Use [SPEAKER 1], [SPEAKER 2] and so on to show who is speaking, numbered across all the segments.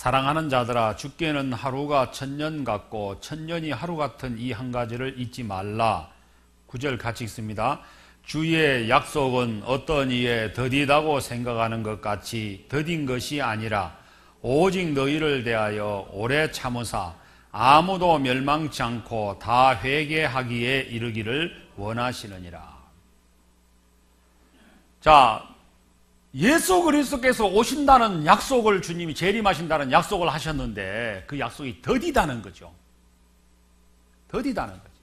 [SPEAKER 1] 사랑하는 자들아, 죽게는 하루가 천년 같고 천년이 하루 같은 이 한 가지를 잊지 말라. 9절 같이 읽습니다. 주의 약속은 어떤 이에 더디다고 생각하는 것 같이 더딘 것이 아니라 오직 너희를 대하여 오래 참으사 아무도 멸망치 않고 다 회개하기에 이르기를 원하시느니라. 자, 예수 그리스도께서 오신다는 약속을 주님이 재림하신다는 약속을 하셨는데 그 약속이 더디다는 거죠. 더디다는 거죠.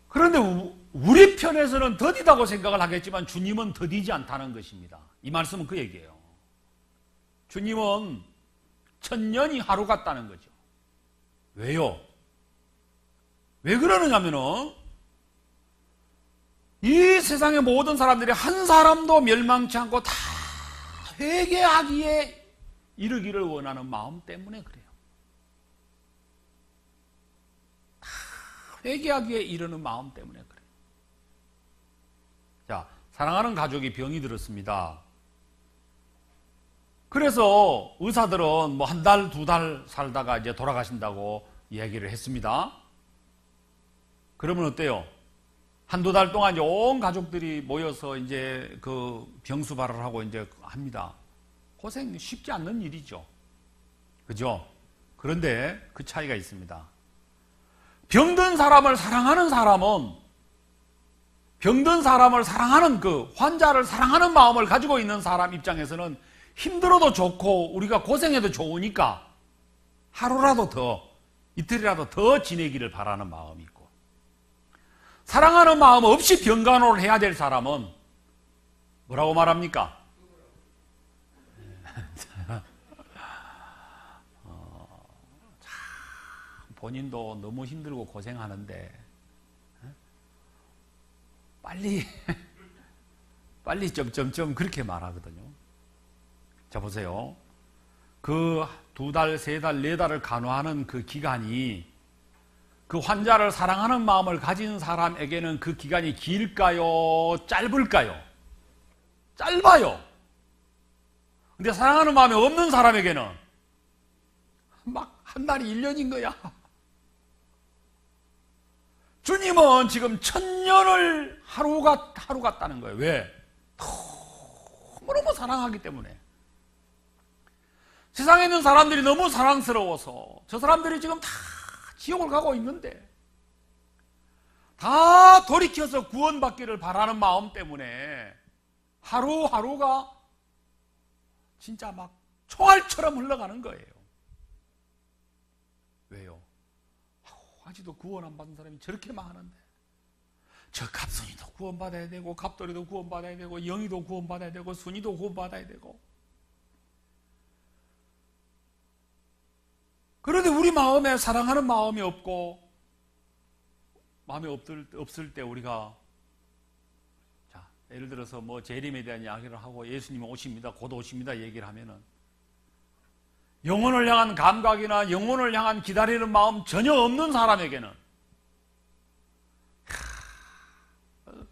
[SPEAKER 1] 그런데 우리 편에서는 더디다고 생각을 하겠지만 주님은 더디지 않다는 것입니다. 이 말씀은 그 얘기예요. 주님은 천년이 하루 같다는 거죠. 왜요? 왜 그러느냐면은 이 세상의 모든 사람들이 한 사람도 멸망치 않고 다 회개하기에 이르기를 원하는 마음 때문에 그래요. 다 회개하기에 이르는 마음 때문에 그래요. 자, 사랑하는 가족이 병이 들었습니다. 그래서 의사들은 뭐 한 달, 두 달 살다가 이제 돌아가신다고 얘기를 했습니다. 그러면 어때요? 한두 달 동안 이제 온 가족들이 모여서 이제 그 병수발을 하고 이제 합니다. 고생 쉽지 않는 일이죠. 그죠? 그런데 그 차이가 있습니다. 병든 사람을 사랑하는 사람은 병든 사람을 사랑하는 그 환자를 사랑하는 마음을 가지고 있는 사람 입장에서는 힘들어도 좋고 우리가 고생해도 좋으니까 하루라도 더, 이틀이라도 더 지내기를 바라는 마음이 있고, 사랑하는 마음 없이 병간호를 해야 될 사람은 뭐라고 말합니까? 참 본인도 너무 힘들고 고생하는데 빨리 점점점 그렇게 말하거든요. 자, 보세요. 그 두 달, 세 달, 네 달을 간호하는 그 기간이 그 환자를 사랑하는 마음을 가진 사람에게는 그 기간이 길까요? 짧을까요? 짧아요. 근데 사랑하는 마음이 없는 사람에게는 막 한 달이 1년인 거야. 주님은 지금 천년을 하루 같다는 거예요. 왜? 너무너무 사랑하기 때문에. 세상에 있는 사람들이 너무 사랑스러워서 저 사람들이 지금 다 지옥을 가고 있는데 다 돌이켜서 구원받기를 바라는 마음 때문에 하루하루가 진짜 막 총알처럼 흘러가는 거예요. 왜요? 아직도 구원 안 받은 사람이 저렇게 많은데 저 갑순이도 구원받아야 되고 갑돌이도 구원받아야 되고 영이도 구원받아야 되고 순이도 구원받아야 되고, 그런데 우리 마음에 사랑하는 마음이 없고 마음이 없을 때 우리가, 자, 예를 들어서 뭐 재림에 대한 이야기를 하고 예수님이 오십니다, 곧 오십니다 얘기를 하면은 영혼을 향한 감각이나 영혼을 향한 기다리는 마음 전혀 없는 사람에게는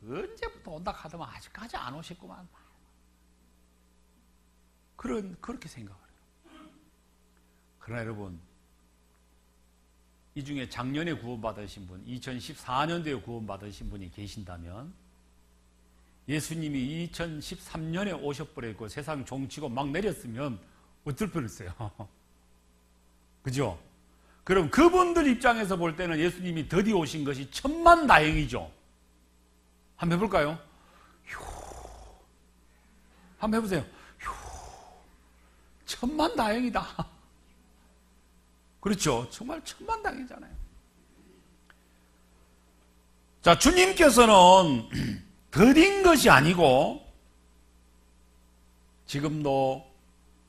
[SPEAKER 1] 언제부터 온다 하더만 아직까지 안 오셨구만, 그렇게 생각을 해요. 그러나 여러분, 이 중에 작년에 구원받으신 분, 2014년도에 구원받으신 분이 계신다면 예수님이 2013년에 오셔버렸고 세상 종치고 막 내렸으면 어쩔 뻔했어요. 그죠? 그럼 그분들 입장에서 볼 때는 예수님이 더디 오신 것이 천만다행이죠. 한번 해볼까요? 휴. 한번 해보세요. 휴. 천만다행이다. 그렇죠? 정말 천만다행이잖아요. 자, 주님께서는 더딘 것이 아니고 지금도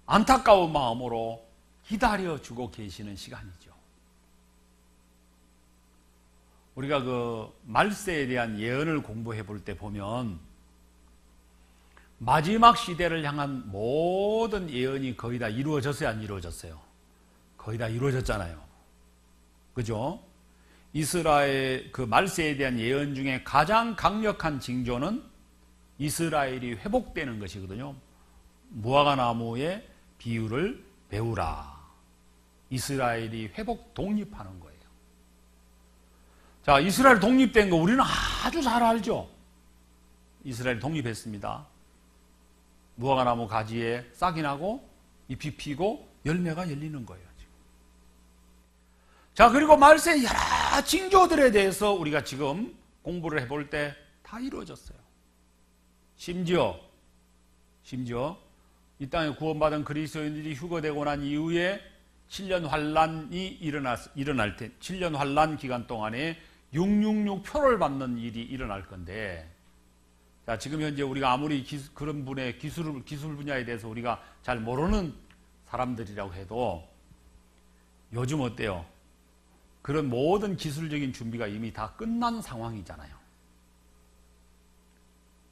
[SPEAKER 1] 안타까운 마음으로 기다려주고 계시는 시간이죠. 우리가 그 말세에 대한 예언을 공부해 볼 때 보면 마지막 시대를 향한 모든 예언이 거의 다 이루어졌어요, 안 이루어졌어요? 거의 다 이루어졌잖아요. 그죠? 이스라엘 그 말세에 대한 예언 중에 가장 강력한 징조는 이스라엘이 회복되는 것이거든요. 무화과 나무에 비유를 배우라. 이스라엘이 회복 독립하는 거예요. 자, 이스라엘 독립된 거 우리는 아주 잘 알죠. 이스라엘 독립했습니다. 무화과나무 가지에 싹이 나고 잎이 피고 열매가 열리는 거예요. 지금. 자, 그리고 말세의 여러 징조들에 대해서 우리가 지금 공부를 해볼 때 다 이루어졌어요. 심지어 이 땅에 구원받은 그리스도인들이 휴거되고 난 이후에 7년 환란이 일어날 때 7년 환란 기간 동안에 666 표를 받는 일이 일어날 건데, 자, 지금 현재 우리가 아무리 그런 분의 기술 분야에 대해서 우리가 잘 모르는 사람들이라고 해도 요즘 어때요? 그런 모든 기술적인 준비가 이미 다 끝난 상황이잖아요.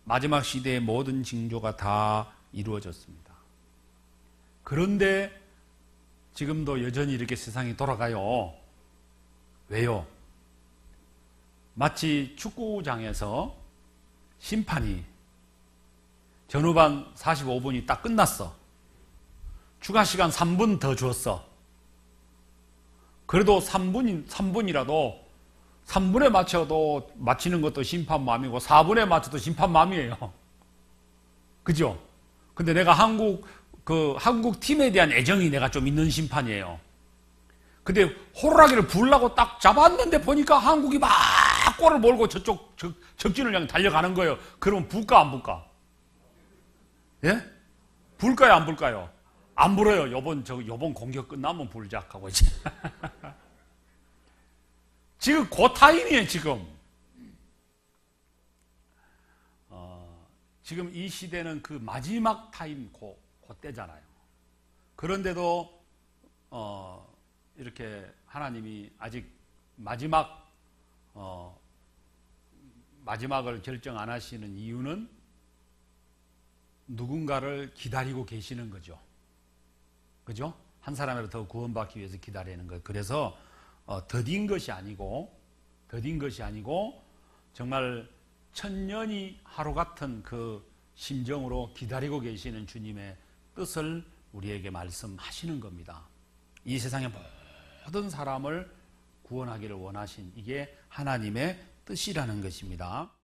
[SPEAKER 1] 마지막 시대의 모든 징조가 다 이루어졌습니다. 그런데 지금도 여전히 이렇게 세상이 돌아가요. 왜요? 마치 축구장에서 심판이 전후반 45분이 딱 끝났어. 추가 시간 3분 더 줬어. 그래도 3분이라도 3분에 맞춰도 맞히는 것도 심판 마음이고 4분에 맞춰도 심판 마음이에요. 그죠? 근데 내가 한국 팀에 대한 애정이 내가 좀 있는 심판이에요. 근데 호루라기를 불라고 딱 잡았는데 보니까 한국이 막 골을 몰고 저쪽 적진을 향해 달려가는 거예요. 그러면 불까 안 불까? 예? 불까요 안 불까요? 안 불어요. 요번 공격 끝나면 불작하고 이제. 지금 그 타임이에요, 지금. 지금 이 시대는 그 마지막 타임 그때잖아요. 그런데도 이렇게 하나님이 아직 마지막을 결정 안 하시는 이유는 누군가를 기다리고 계시는 거죠. 그죠? 한 사람이라도 더 구원받기 위해서 기다리는 것. 그래서 더딘 것이 아니고 정말 천년이 하루 같은 그 심정으로 기다리고 계시는 주님의 뜻을 우리에게 말씀하시는 겁니다. 이 세상의 모든 사람을 구원하기를 원하신 이게 하나님의 뜻이라는 것입니다.